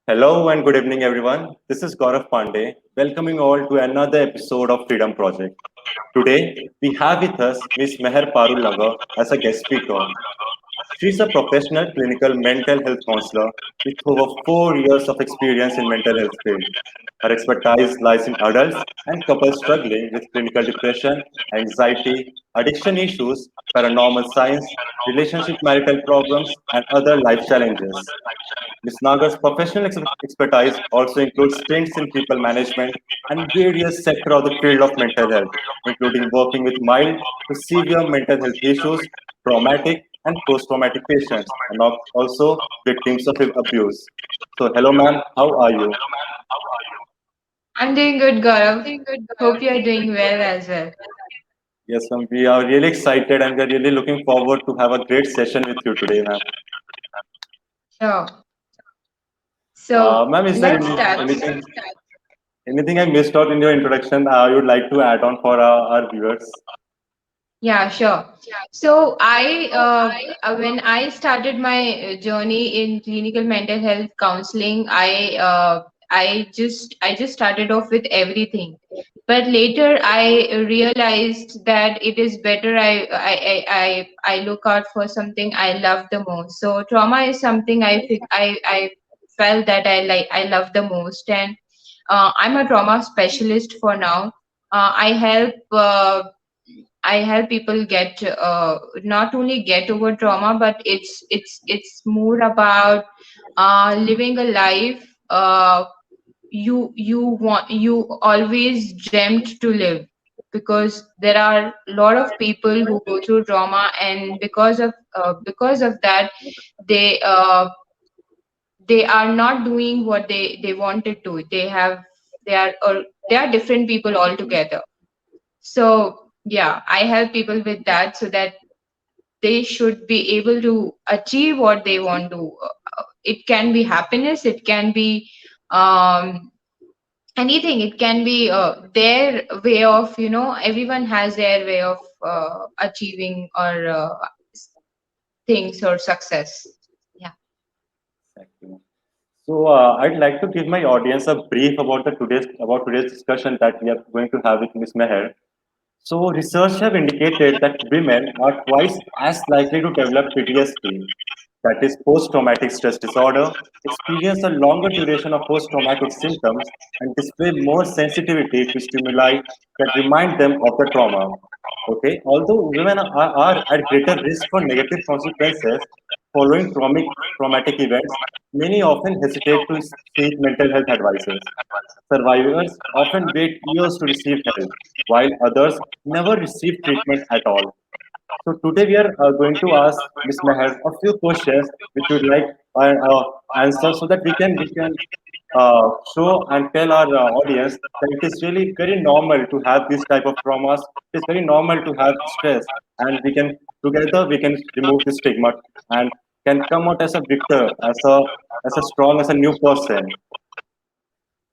Hello and good evening, everyone. This is Gaurav Pandey, welcoming all to another episode of Freedom Project. Today, we have with us Ms. Meher Parul Nagar as a guest speaker. She is a professional clinical mental health counselor with over 4 years of experience in mental health field. Her expertise lies in adults and couples struggling with clinical depression, anxiety, addiction issues, paranormal science, relationship marital problems, and other life challenges. Ms. Nagar's professional expertise also includes stints in people management and various sectors of the field of mental health, including working with mild to severe mental health issues, traumatic and post-traumatic patients, and also victims of abuse. So, hello, ma'am. How are you? I'm doing good, Gaurav. Hope you're doing well as well. Yes, ma'am. We are really excited and we are really looking forward to have a great session with you today, ma'am. Sure. So Ma'am, is there let's start. anything I missed out in your introduction you would like to add on for our viewers? Yeah, sure. So when I started my journey in clinical mental health counseling, I just started off with everything. But later I realized that it is better I look out for something I love the most. So trauma is something I felt that I love the most, and I'm a trauma specialist for now. I help people get not only get over trauma, but it's more about living a life you always dreamt to live, because there are a lot of people who go through trauma, and because of that they uh, they are not doing what they wanted to. They are different people altogether. So yeah, I help people with that, so that they should be able to achieve what they want to. It can be happiness, it can be um, anything. It can be their way of, everyone has their way of achieving or things or success. Yeah. Exactly. So I'd like to give my audience a brief about the today's discussion that we are going to have with Ms. Meher. So research have indicated that women are twice as likely to develop PTSD, that is post-traumatic stress disorder, experience a longer duration of post-traumatic symptoms, and display more sensitivity to stimuli that remind them of the trauma. Okay, although women are at greater risk for negative consequences following traumatic events, many often hesitate to seek mental health advices. Survivors often wait years to receive help, while others never receive treatment at all. So today we are going to ask Ms. Meher a few questions which we would like answer so that we can show and tell our audience that it is really very normal to have this type of traumas. It is very normal to have stress, and we can together we can remove the stigma and can come out as a victor, as a strong, as a new person.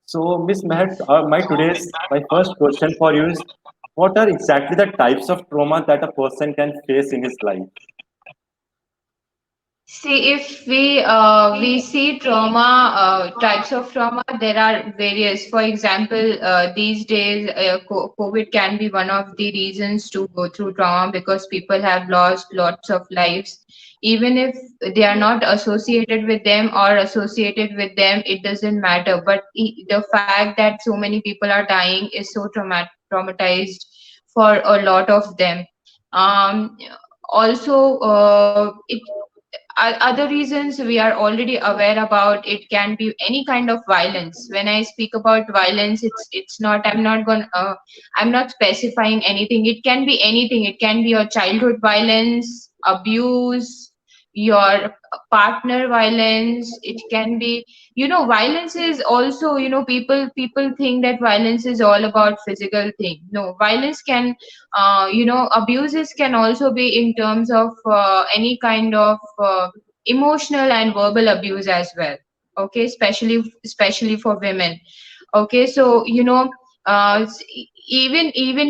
So, Miss Meher, my first question for you is, what are exactly the types of trauma that a person can face in his life? See, if we see trauma, types of trauma, there are various. For example, these days, COVID can be one of the reasons to go through trauma, because people have lost lots of lives. Even if they are not associated with them or associated with them, it doesn't matter. But the fact that so many people are dying is so traumatized for a lot of them. Um, Also, other reasons we are already aware about. It can be any kind of violence. When I speak about violence, it's not, I'm not specifying anything. It can be anything. It can be your childhood violence, abuse, your partner violence. It can be, violence is also, people think that violence is all about physical thing. No, violence can, abuses can also be in terms of any kind of emotional and verbal abuse as well. Okay, especially for women. Okay, so even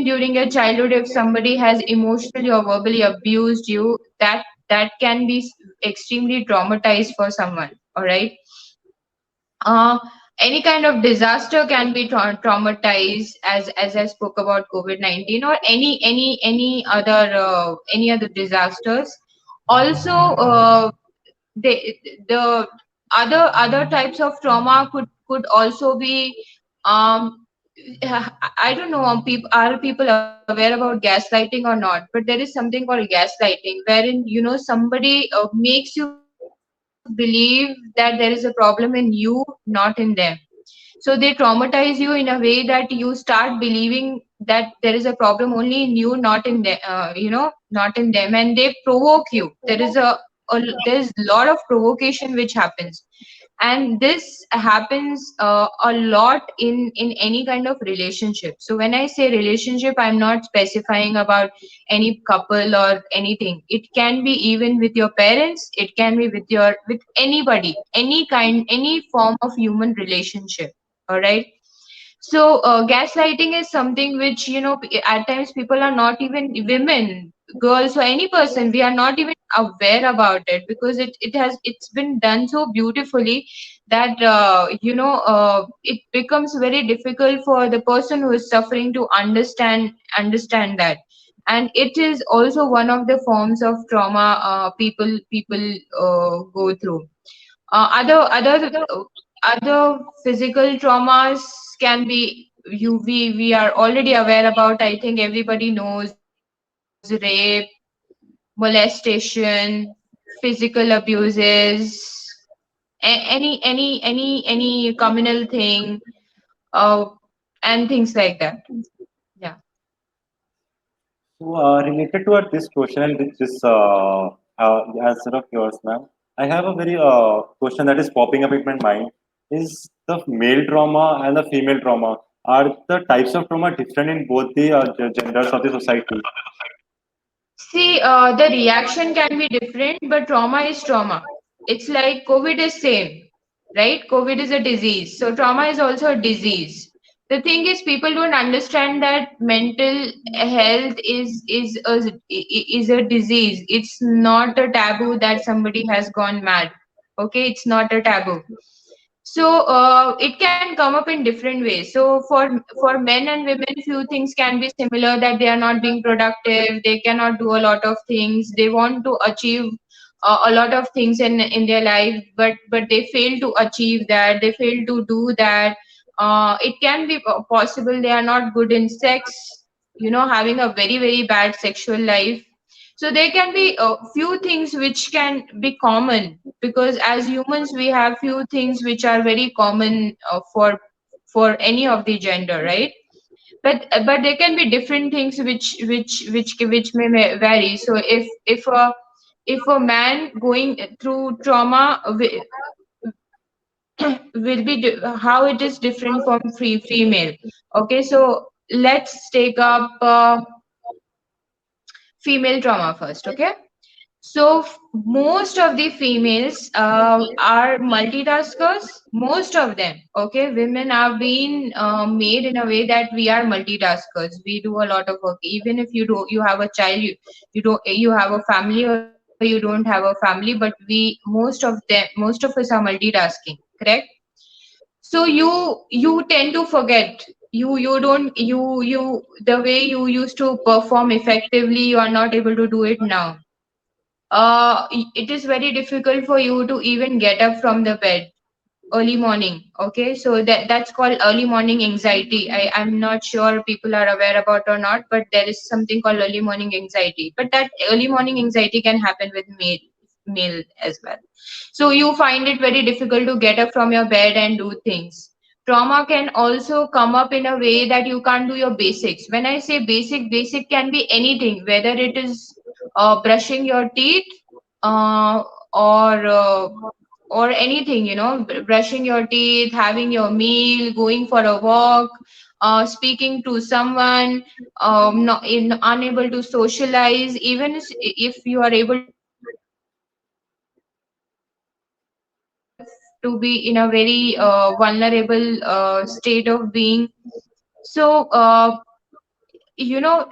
during your childhood, if somebody has emotionally or verbally abused you, that can be extremely traumatized for someone. All right. uh, any kind of disaster can be traumatized, as I spoke about COVID-19, or any other disasters. Also, the other types of trauma could also be, um I don't know, people aware about gaslighting or not, but there is something called gaslighting, wherein somebody makes you believe that there is a problem in you, not in them. So they traumatize you in a way that you start believing that there is a problem only in you, not in them, not in them, and they provoke you. There's a lot of provocation which happens, and this happens a lot in any kind of relationship. So when I say relationship, I'm not specifying about any couple or anything. It can be even with your parents, it can be with anybody, any form of human relationship. All right. So gaslighting is something which, at times people are not even women, girls, or any person. We are not even aware about it, because it's been done so beautifully that it becomes very difficult for the person who is suffering to understand that. And it is also one of the forms of trauma people go through. Other physical traumas can be, we are already aware about. I think everybody knows rape, molestation, physical abuses, any communal thing, uh, and things like that. Yeah. So, related to this question and answer of yours, ma'am, I have a very question that is popping up in my mind. Is the male trauma and the female trauma, are the types of trauma different in both the genders of the society? See, the reaction can be different, but trauma is trauma. It's like COVID is same, right? COVID is a disease, so trauma is also a disease. The thing is, people don't understand that mental health is a disease. It's not a taboo that somebody has gone mad. Okay, it's not a taboo. So it can come up in different ways. So for men and women, few things can be similar, that they are not being productive, they cannot do a lot of things, they want to achieve a lot of things in their life, but they fail to achieve that, they fail to do that. It can be possible they are not good in sex, having a very bad sexual life. So there can be a few things which can be common, because as humans we have few things which are very common for any of the gender, right? But there can be different things which may vary. So if a man going through trauma will be how it is different from female. Okay, so let's take up female trauma first. Okay. So most of the females are multitaskers. Most of them, okay. Women have been made in a way that we are multitaskers. We do a lot of work. Even if you have a child, you have a family, or you don't have a family, but we most of us are multitasking. Correct. So you tend to forget. You don't the way you used to perform effectively, you are not able to do it now. It is very difficult for you to even get up from the bed early morning. Okay, so that's called early morning anxiety. I'm not sure people are aware about or not, but there is something called early morning anxiety. But that early morning anxiety can happen with male as well. So you find it very difficult to get up from your bed and do things. Trauma can also come up in a way that you can't do your basics. When I say basic can be anything, whether it is brushing your teeth, uh, or or anything, brushing your teeth, having your meal, going for a walk, speaking to someone, unable to socialize. Even if you are able to socialize, you still find yourself to be in a very vulnerable state of being. So you know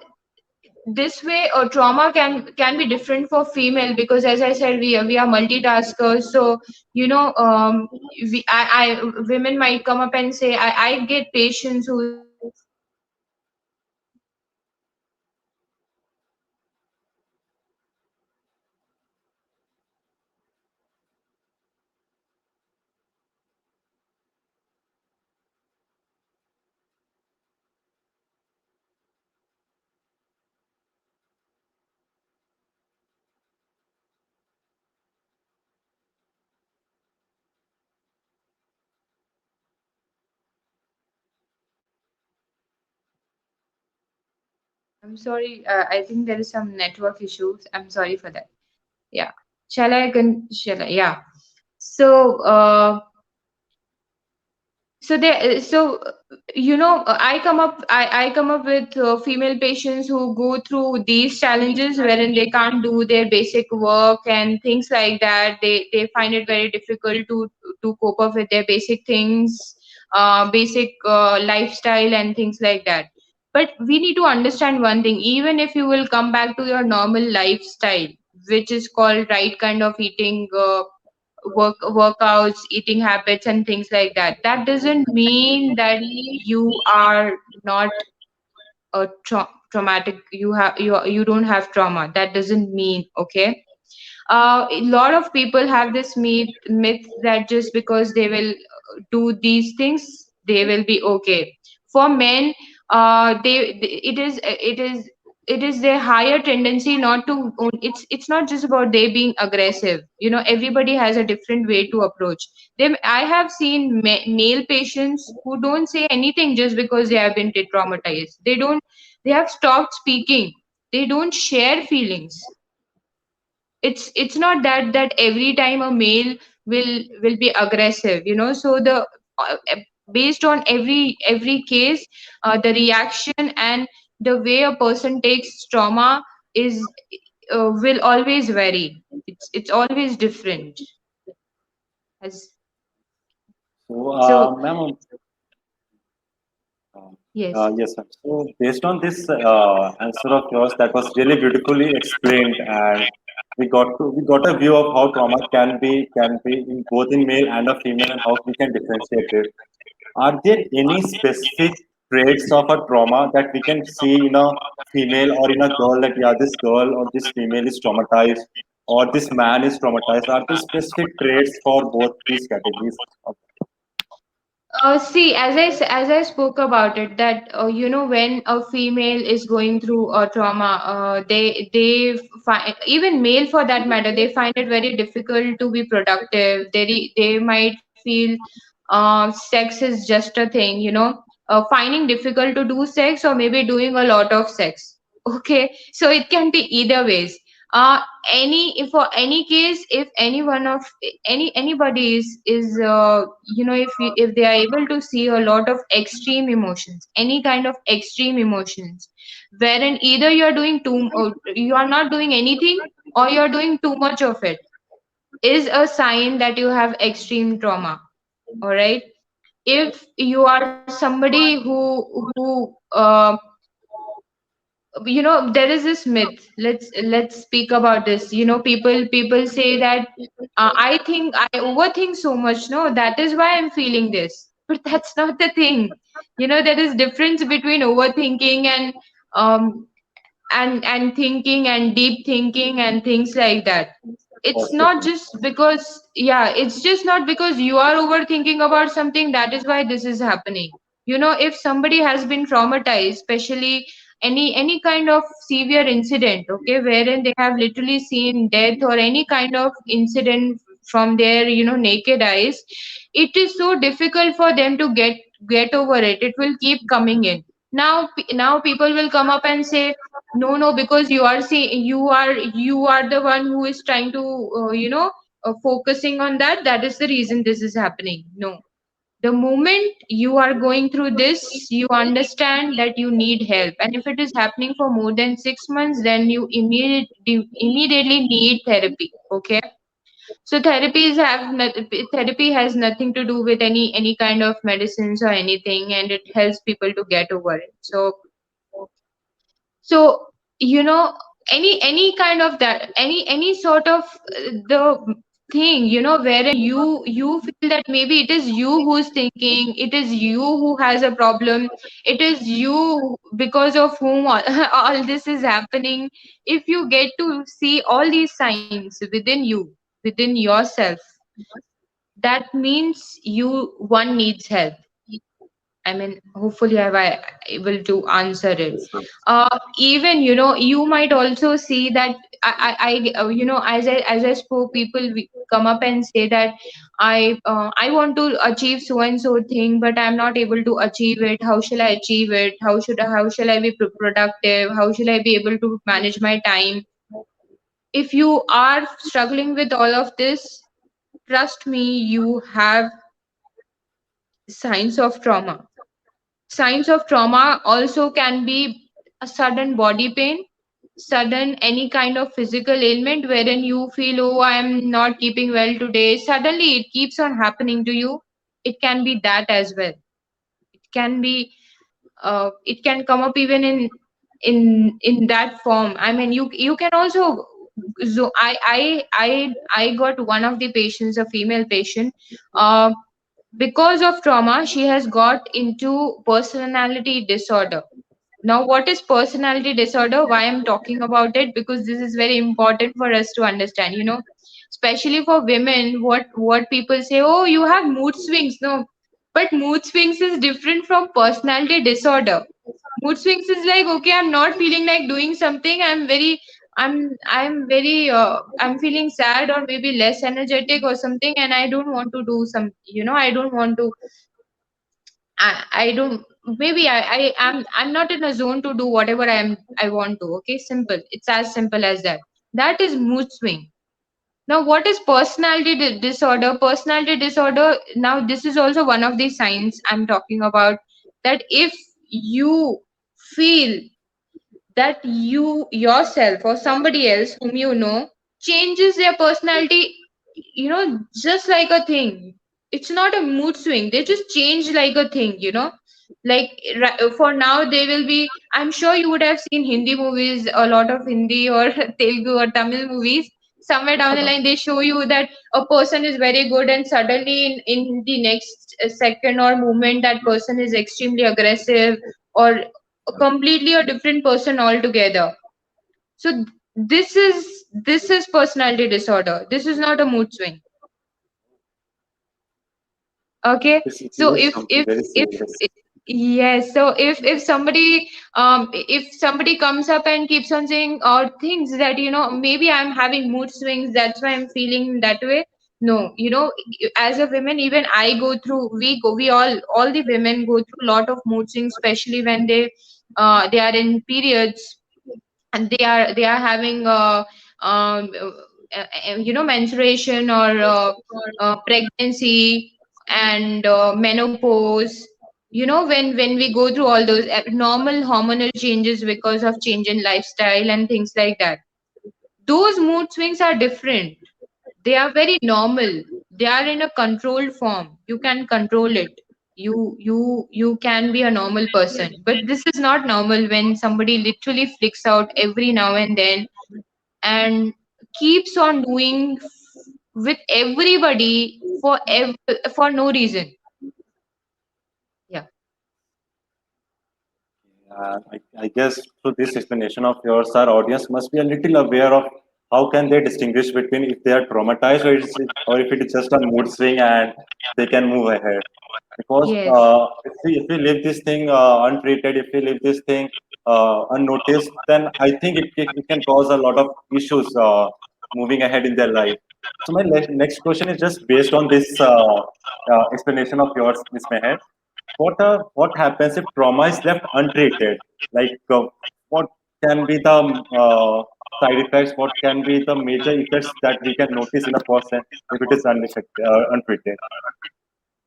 this way trauma can be different for female, because as I said, we are multitaskers. So I women might come up and say, I get patients who say that I have multitasking issues, I'm sorry, I think there is some network issues. I'm sorry for that. Yeah. Shall I? Yeah. So, I come up with female patients who go through these challenges wherein they can't do their basic work and things like that. They find it very difficult to cope up with their basic things, basic lifestyle and things like that. But we need to understand one thing: even if you will come back to your normal lifestyle, which is called right kind of eating, workouts, eating habits, and things like that, that doesn't mean that you are not traumatic. You don't have trauma. That doesn't mean, okay. A lot of people have this myth that just because they will do these things, they will be okay. For men, it is their higher tendency not to it's not just about they being aggressive. Everybody has a different way to approach them. I have seen male patients who don't say anything just because they have been traumatized. They have stopped speaking. They don't share feelings. It's not that every time a male will be aggressive. So the uh, based on every case, the reaction and the way a person takes trauma is will always vary. It's always different. As So, so ma'am, Um, yes. yes, ma'am. So, based on this answer of yours, that was really beautifully explained, and we got a view of how trauma can be in both in male and a female, and how we can differentiate it. Are there any specific traits of a trauma that we can see in a female or in a girl, that yeah, this girl or this female is traumatized, or this man is traumatized? Are there specific traits for both these categories? See, as I spoke about it, that when a female is going through a trauma, they find, even male for that matter, they find it very difficult to be productive. They might feel sex is just a thing, finding difficult to do sex, or maybe doing a lot of sex. Okay, so it can be either ways. uh if for any case, if any one of anybody is if they are able to see a lot of extreme emotions, any kind of extreme emotions, wherein either you are doing too you are not doing anything, or you are doing too much of it, is a sign that you have extreme trauma. All right. If you are somebody who there is this myth. Let's speak about this. People say that I think I overthink so much. No, that is why I'm feeling this. But that's not the thing. There is difference between overthinking um and thinking and deep thinking and things like that. It's Okay, not just because, yeah, it's just not because you are overthinking about something, that is why this is happening. If somebody has been traumatized, especially any kind of severe incident, okay, wherein they have literally seen death or any kind of incident from their naked eyes, it is so difficult for them to get over it. It will keep coming in. Now people will come up and say, no, because you are the one who is trying to focusing on that is the reason this is happening. No, the moment you are going through this, you understand that you need help, and if it is happening for more than 6 months, then you immediately need therapy. Okay. So therapy has nothing to do with any kind of medicines or anything, and it helps people to get over it. So you know, any kind of that, any sort of the thing, you know, wherein you feel that maybe it is you who's thinking, it is you who has a problem, it is you because of whom all, all this is happening. If you get to see all these signs within you, within yourself, that means you one needs help. I mean, hopefully I able to answer it. Yes, yes. Even, you know, you might also see that you know, as I spoke, people come up and say that I want to achieve so and so thing, but I'm not able to achieve it. How shall I achieve it? How shall I be productive? How shall I be able to manage my time? If you are struggling with all of this, trust me, you have signs of trauma. Signs of trauma also can be a sudden body pain, sudden any kind of physical ailment wherein you feel, oh, I am not keeping well today. Suddenly it keeps on happening to you. It can be that as well. It can be, it can come up even in that form. I mean, you can also. So I got one of the patients, a female patient. Uh, because of trauma, she has got into personality disorder. Now, what is personality disorder? Why I'm talking about it? Because this is very important for us to understand. You know, especially for women, what people say, oh, you have mood swings. No, but mood swings is different from personality disorder. Mood swings is like, okay, I'm not feeling like doing something. I'm feeling sad or maybe less energetic or something, and I don't want to do some. You know, I don't want to. I don't, maybe I'm not in a zone to do whatever I want to. Okay, simple. It's as simple as that. That is mood swing. Now, what is personality disorder? Personality disorder. Now, this is also one of the signs I'm talking about. That if you feel that you yourself or somebody else whom you know changes their personality, you know, just like a thing. It's not a mood swing, they just change like a thing, you know. Like for now they will be, I'm sure you would have seen Hindi movies, a lot of Hindi or Telugu or Tamil movies. Somewhere down the line they show you that a person is very good and suddenly in the next second or moment that person is extremely aggressive or completely a different person altogether. So this is personality disorder. This is not a mood swing. Okay. This So is something very if serious. yes, so if somebody if somebody comes up and keeps on saying or things that, you know, maybe I'm having mood swings, that's why I'm feeling that way. No, you know, as a woman, even I go through, we all the women go through a lot of mood swings, especially when they are in periods and they are having you know, menstruation or pregnancy and menopause. You know, when we go through all those abnormal hormonal changes because of change in lifestyle and things like that, those mood swings are different. They are very normal. They are in a controlled form. You can control it. You can be a normal person, but this is not normal when somebody literally flicks out every now and then and keeps on doing with everybody for no reason. Yeah. I guess through this explanation of yours, our audience must be a little aware of how can they distinguish between if they are traumatized or if it is just a mood swing and they can move ahead. Because Yes. if we leave this thing untreated, if we leave this thing unnoticed, then I think it can cause a lot of issues moving ahead in their life. So my next question is just based on this explanation of yours, Ms. Meher. What happens if trauma is left untreated? Like what can be the side effects? What can be the major effects that we can notice in a person if it is untreated?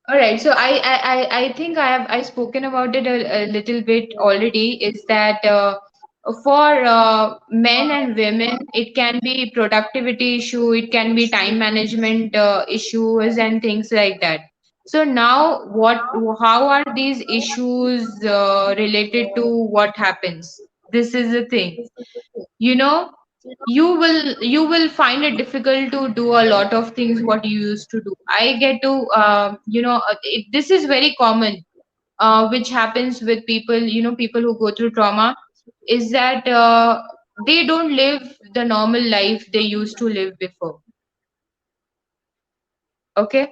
All right. So I think I spoken about it a little bit already. Is that for men and women, it can be productivity issue, it can be time management issues and things like that. So now, how are these issues related to what happens? This is the thing. you know, you will find it difficult to do a lot of things what you used to do. I get to this is very common, which happens with people, people who go through trauma, is that they don't live the normal life they used to live before. Okay.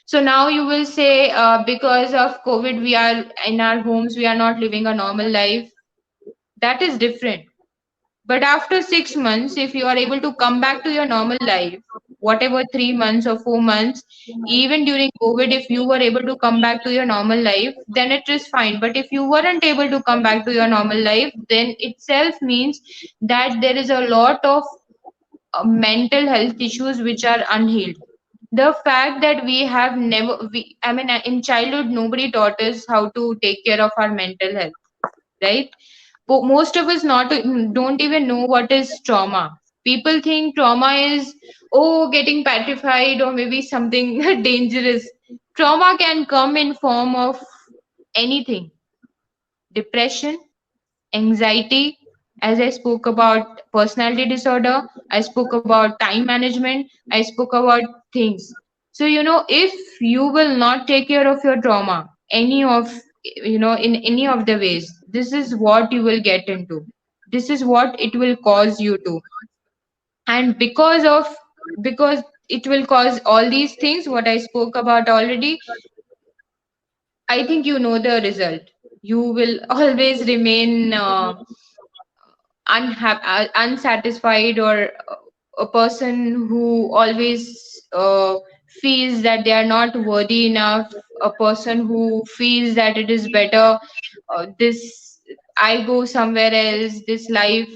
So now you will say, because of COVID, we are in our homes, we are not living a normal life. That is different. But after 6 months, if you are able to come back to your normal life, whatever 3 months or 4 months, even during COVID, if you were able to come back to your normal life, then it is fine. But if you weren't able to come back to your normal life, then itself means that there is a lot of mental health issues which are unhealed. The fact that we have never, I mean, in childhood, nobody taught us how to take care of our mental health, right? But most of us not don't even know what is trauma. People think trauma is, oh, getting petrified or maybe something dangerous. Trauma can come in form of anything: depression, anxiety, as I spoke about personality disorder, I spoke about time management, I spoke about things. So, if you will not take care of your trauma, any of, in any of the ways, this is what you will get into. This is what it will cause you to. And because it will cause all these things, what I spoke about already, I think you know the result. You will always remain unsatisfied, or a person who always feels that they are not worthy enough, a person who feels that it is better, this, I go somewhere else, this life,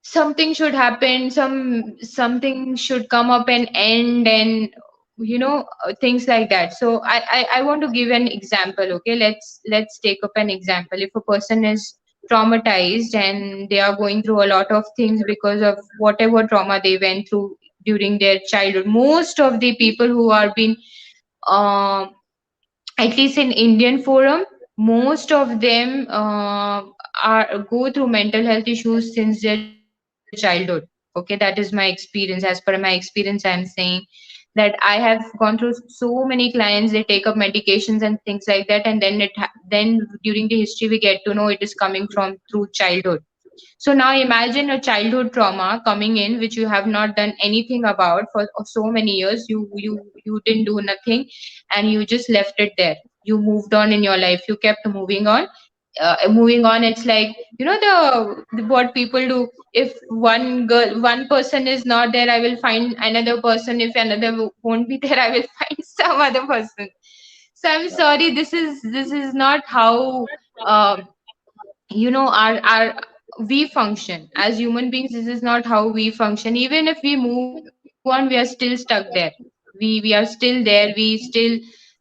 something should happen, something should come up and end, and things like that. So I want to give an example. Okay, let's take up an example. If a person is traumatized and they are going through a lot of things because of whatever trauma they went through during their childhood, most of the people who are being, um at least in Indian forum, most of them are go through mental health issues since their childhood. Okay, that is my experience. As per my experience, I'm saying that I have gone through so many clients. They take up medications and things like that, and then during the history we get to know it is coming from through childhood. So now imagine a childhood trauma coming in, which you have not done anything about for so many years. You didn't do nothing, and you just left it there. You moved on in your life. You kept moving on. Moving on, it's like, what people do. If one person is not there, I will find another person. If another won't be there, I will find some other person. So I'm Yeah. sorry. This is not how. Um, our we function as human beings. This is not how we function. Even if we move on, we are still stuck there. We are still there. We still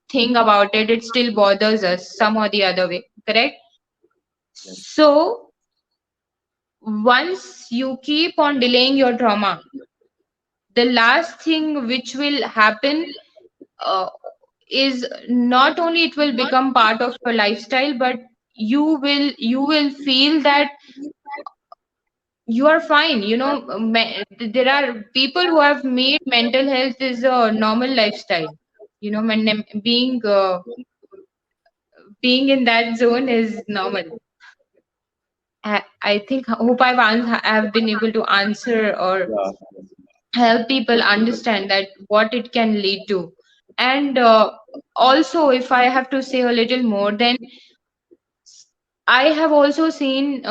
think about it. It still bothers us some or the other way, correct? Yes. So once you keep on delaying your trauma, the last thing which will happen, uh, is not only it will become part of your lifestyle, but you will feel that you are fine. There are people who have made mental health is a normal lifestyle. Being in that zone is normal. I think, hope have been able to answer or Yeah. help people understand that what it can lead to. And also, if I have to say a little more, then I have also seen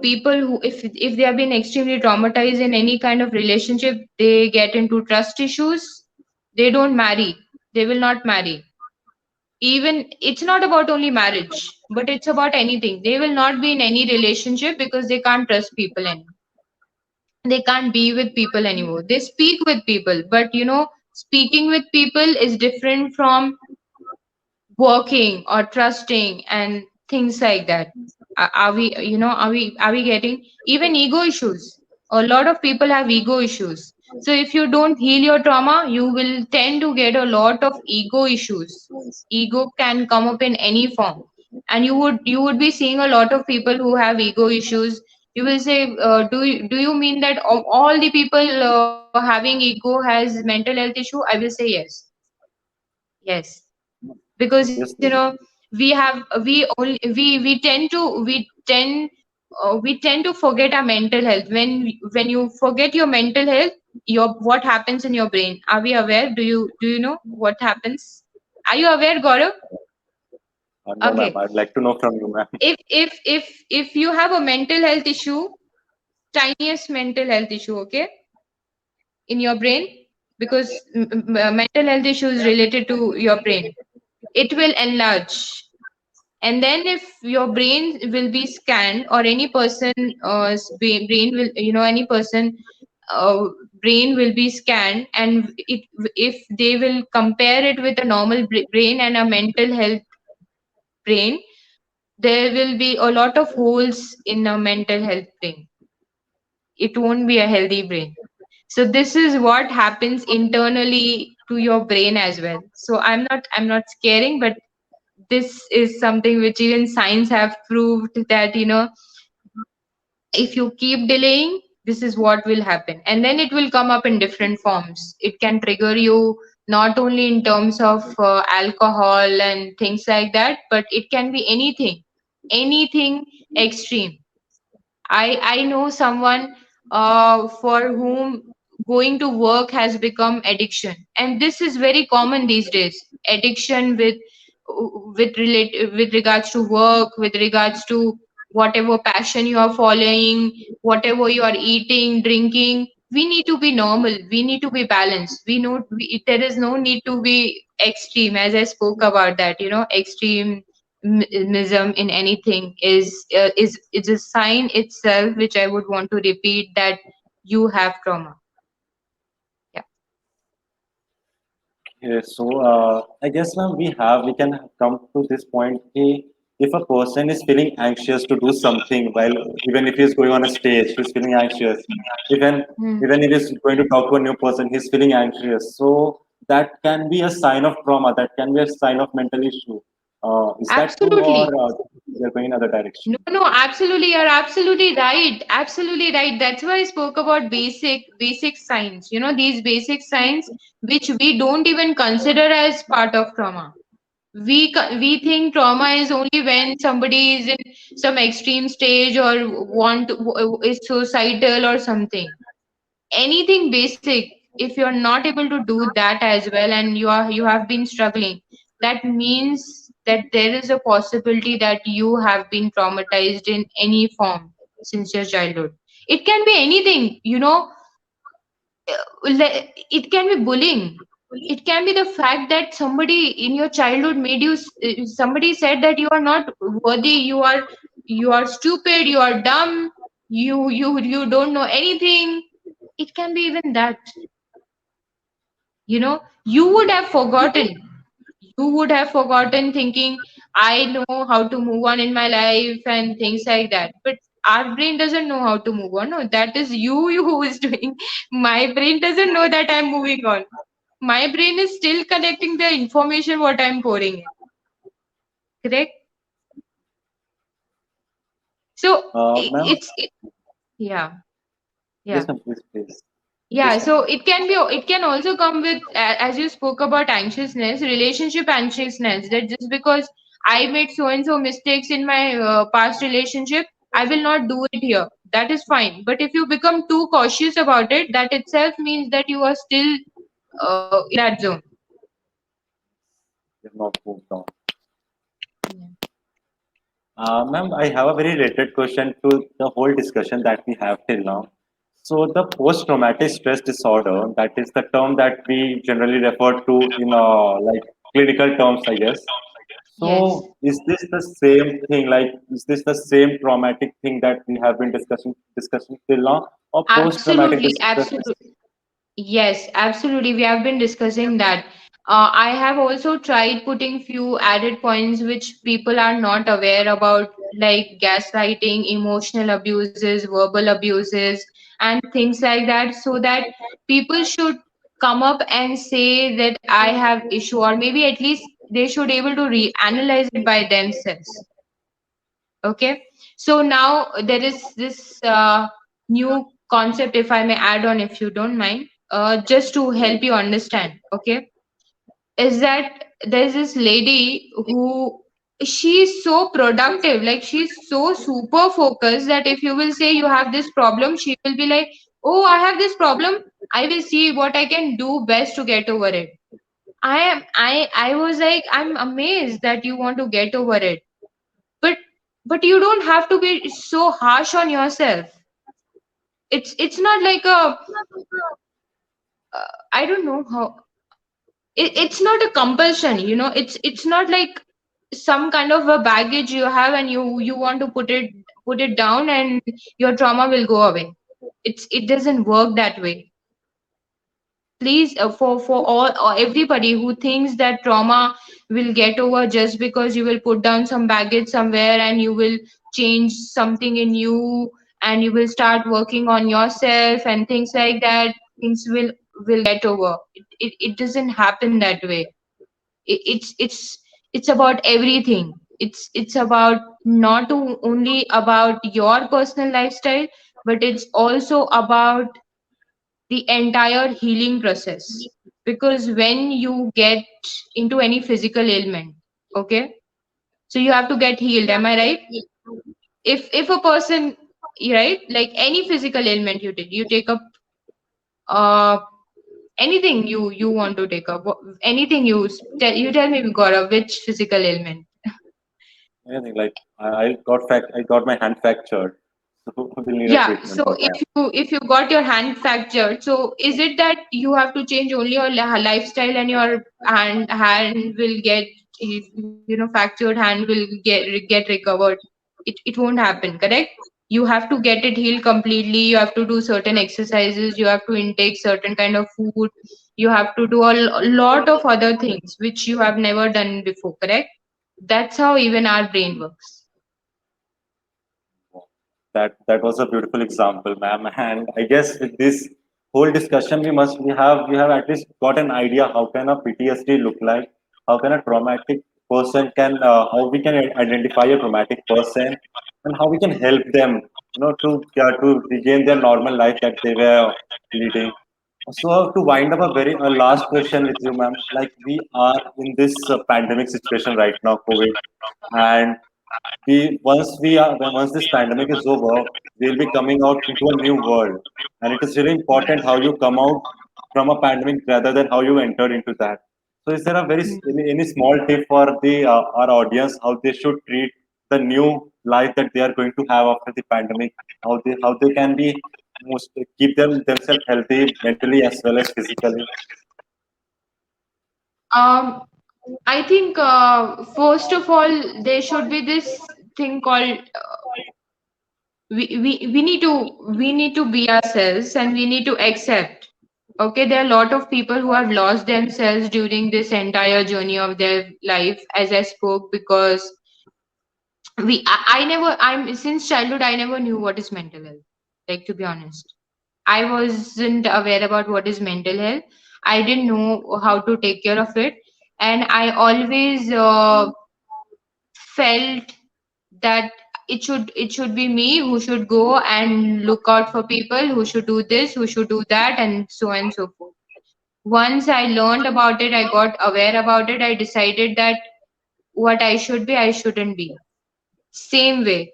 people who, if they have been extremely traumatized in any kind of relationship, they get into trust issues. They don't marry. They will not marry. Even it's not about only marriage, but it's about anything. They will not be in any relationship because they can't trust people anymore. They can't be with people anymore. They speak with people, but speaking with people is different from working or trusting and things like that. Are we, are we getting even ego issues? A lot of people have ego issues. So if you don't heal your trauma, you will tend to get a lot of ego issues. Ego can come up in any form, and you would be seeing a lot of people who have ego issues. You will say, do you mean that all the people having ego has mental health issue? I will say yes. Yes, because Obviously. we tend to forget our mental health. When you forget your mental health, your what happens in your brain? Are we aware? Do you know what happens? Are you aware, Gaurav? No, ma'am. Okay. I'd like to know from you, ma'am. If you have a mental health issue, tiniest mental health issue, okay, in your brain, because mental health issue is related to your brain, it will enlarge. And then if your brain will be scanned, or any person brain will, any person uh, brain will be scanned, and if they will compare it with a normal brain and a mental health brain, there will be a lot of holes in a mental health brain. It won't be a healthy brain. So this is what happens internally to your brain as well. So I'm not scaring, but this is something which even science have proved, that if you keep delaying, this is what will happen. And then it will come up in different forms. It can trigger you not only in terms of alcohol and things like that, but it can be anything extreme. I know someone for whom going to work has become addiction, and this is very common these days. Addiction with regards to work, with regards to whatever passion you are following, whatever you are eating, drinking. We need to be normal. We need to be balanced. There is no need to be extreme, as I spoke about that. Extreme mism in anything is a sign itself, which I would want to repeat, that you have trauma. Yeah. Yeah, so I guess, ma'am, we can come to this point. If a person is feeling anxious to do something, while even if he's going on a stage, he's feeling anxious. Even Hmm. even if he's going to talk to a new person, he's feeling anxious. So that can be a sign of trauma. That can be a sign of mental issue. Is that true, or Absolutely. you're going in other No, direction? no, absolutely. You're absolutely right. Absolutely right. That's why I spoke about basic signs. These basic signs which we don't even consider as part of trauma. We think trauma is only when somebody is in some extreme stage, or is suicidal or something. Anything basic, if you're not able to do that as well, and you have been struggling, that means that there is a possibility that you have been traumatized in any form since your childhood. It can be anything. It can be bullying. It can be the fact that somebody in your childhood made you somebody said that you are not worthy, you are stupid, you are dumb, you don't know anything. It can be even that. You would have forgotten. You would have forgotten, thinking, I know how to move on in my life and things like that. But our brain doesn't know how to move on. No, that is you who is doing. My brain doesn't know that I'm moving on. My brain is still collecting the information what I'm pouring in. Correct? So Ma'am, yeah, yes, yeah. ma'am, please, please, Yeah, please so continue. it can also come with, as you spoke about anxiousness, relationship anxiousness, that just because I made so and so mistakes in my past relationship, I will not do it here. That is fine. But if you become too cautious about it, that itself means that you are still in that zone. You have not moved on. Yeah. Ma'am, I have a very related question to the whole discussion that we have till now. So, the post-traumatic stress disorder, that is the term that we generally refer to in like clinical terms, I guess. Yes. So, is this the same thing? Like, is this the same traumatic thing that we have been discussing till now, or post-traumatic Absolutely, stress? absolutely. Yes, absolutely. We have been discussing that. I have also tried putting few added points which people are not aware about, like gaslighting, emotional abuses, verbal abuses, and things like that, so that people should come up and say that I have issue, or maybe at least they should able to analyze it by themselves. Okay. So now there is this new concept, if I may add on, if you don't mind, just to help you understand. Okay, is that there's this lady who, she's so productive, like she's so super focused that if you will say you have this problem, she will be like, oh, I have this problem, I will see what I can do best to get over it. I was like, I'm amazed that you want to get over it, but you don't have to be so harsh on yourself. It's not like a, I don't know how, it's not a compulsion, you know, it's not like some kind of a baggage you have and you want to put it down and your trauma will go away. It doesn't work that way. Please, for all or everybody who thinks that trauma will get over just because you will put down some baggage somewhere and you will change something in you and you will start working on yourself and things like that, things will get over. It doesn't happen that way. It's about everything. It's about not only about your personal lifestyle, but it's also about the entire healing process. Because when you get into any physical ailment, okay, so you have to get healed, am I right? If a person, right, like any physical ailment, you take up uh anything you want to take up, anything you tell me, Gaurav, which physical ailment. Anything like I got my hand fractured, so we'll need a Yeah, treatment so for that. if you got your hand fractured, so is it that you have to change only your lifestyle and your hand will get, fractured hand will get recovered? It won't happen, correct? You have to get it healed completely. You have to do certain exercises. You have to intake certain kind of food. You have to do a lot of other things which you have never done before, correct? That's how even our brain works. That was a beautiful example, ma'am. And I guess with this whole discussion, we have at least got an idea how can a PTSD look like, how can a traumatic person can how we can identify a traumatic person, and how we can help them, to regain their normal life that they were leading. So to wind up a last question with you, ma'am. Like we are in this pandemic situation right now, COVID, and once this pandemic is over, we'll be coming out into a new world, and it is really important how you come out from a pandemic rather than how you entered into that. So is there a any small tip for the our audience how they should treat the new life that they are going to have after the pandemic, how they can be most keep themselves healthy mentally as well as physically? Um, I think first of all there should be this thing called we need to be ourselves and we need to accept. Okay, there are a lot of people who have lost themselves during this entire journey of their life, as I spoke, because I never I'm since childhood I never knew what is mental health. Like, to be honest, I wasn't aware about what is mental health. I didn't know how to take care of it, and I always felt that it should be me who should go and look out for people, who should do this, who should do that, and so on and so forth. Once I learned about it, I got aware about it, I decided that what I should be, I shouldn't be. Same way,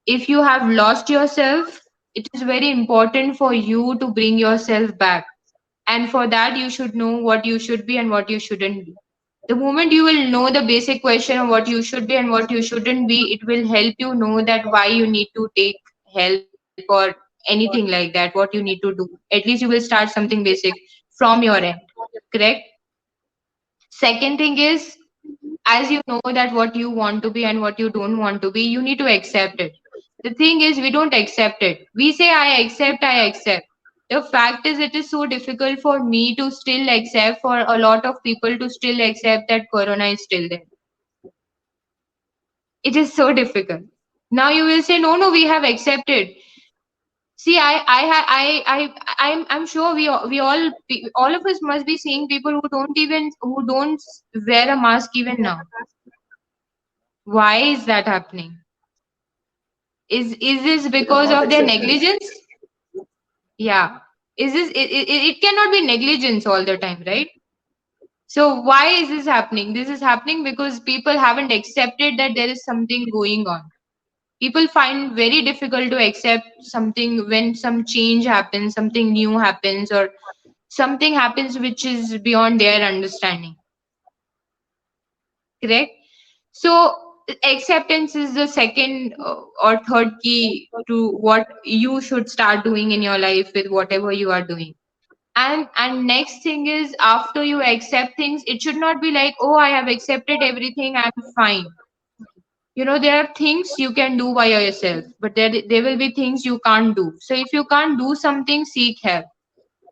if you have lost yourself, it is very important for you to bring yourself back. And for that, you should know what you should be and what you shouldn't be. The moment you will know the basic question of what you should be and what you shouldn't be, it will help you know that why you need to take help or anything like that, what you need to do. At least you will start something basic from your end. Correct? Second thing is, as you know that what you want to be and what you don't want to be, you need to accept it. The thing is, we don't accept it. We say, I accept. The fact is, it is so difficult for me to still accept, for a lot of people to still accept that Corona is still there. It is so difficult. Now you will say, no, no, we have accepted. See, I'm sure all of us must be seeing people who don't wear a mask even now. Why is that happening? Is this They are because not of their accepted. negligence? Yeah. Is this it cannot be negligence all the time, right? So why is this happening? This is happening because people haven't accepted that there is something going on. People find very difficult to accept something when some change happens, something new happens, or something happens which is beyond their understanding. Correct? So acceptance is the second or third key to what you should start doing in your life with whatever you are doing. And next thing is, after you accept things, it should not be like, oh, I have accepted everything, I'm fine. There are things you can do by yourself, but there will be things you can't do. So if you can't do something, seek help.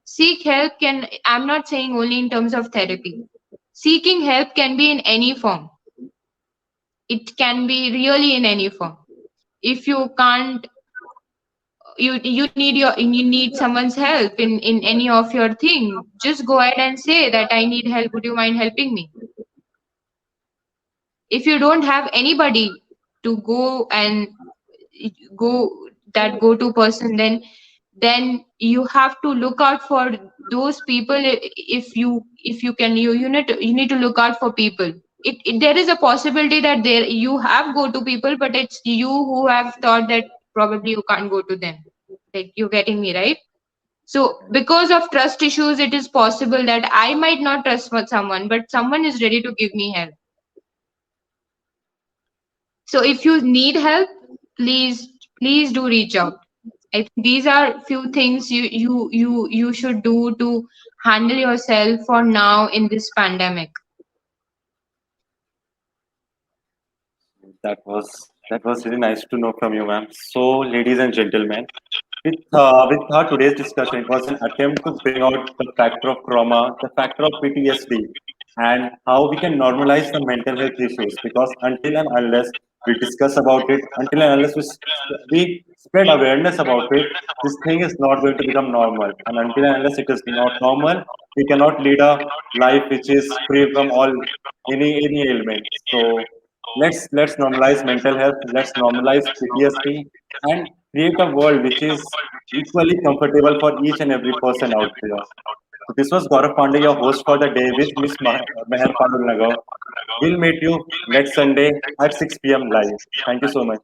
Seek help can, I'm not saying only in terms of therapy. Seeking help can be in any form. It can be really in any form. If you can't, you need someone's help in any of your thing, just go ahead and say that I need help, would you mind helping me? If you don't have anybody to go and go that go to person, then you have to look out for those people. If you can, you need to look out for people. There is a possibility that there you have go to people, but it's you who have thought that probably you can't go to them. Like, you're getting me right? So because of trust issues, it is possible that I might not trust someone, but someone is ready to give me help. So if you need help, please do reach out. I think these are few things you should do to handle yourself for now in this pandemic. That was really nice to know from you, ma'am. So, ladies and gentlemen, with our today's discussion, it was an attempt to bring out the factor of trauma, the factor of PTSD, and how we can normalize the mental health issues. Because until and unless we discuss about it, until and unless we spread awareness about it, this thing is not going to become normal. And until and unless it is not normal, we cannot lead a life which is free from all any ailment. So let's normalize mental health. Let's normalize PTSD and create a world which is equally comfortable for each and every person out there. So this was Gaurav Pandey, your host for the day with Miss Meher Pandul Nagar. We'll meet you next Sunday at 6 p.m. live. Thank you so much.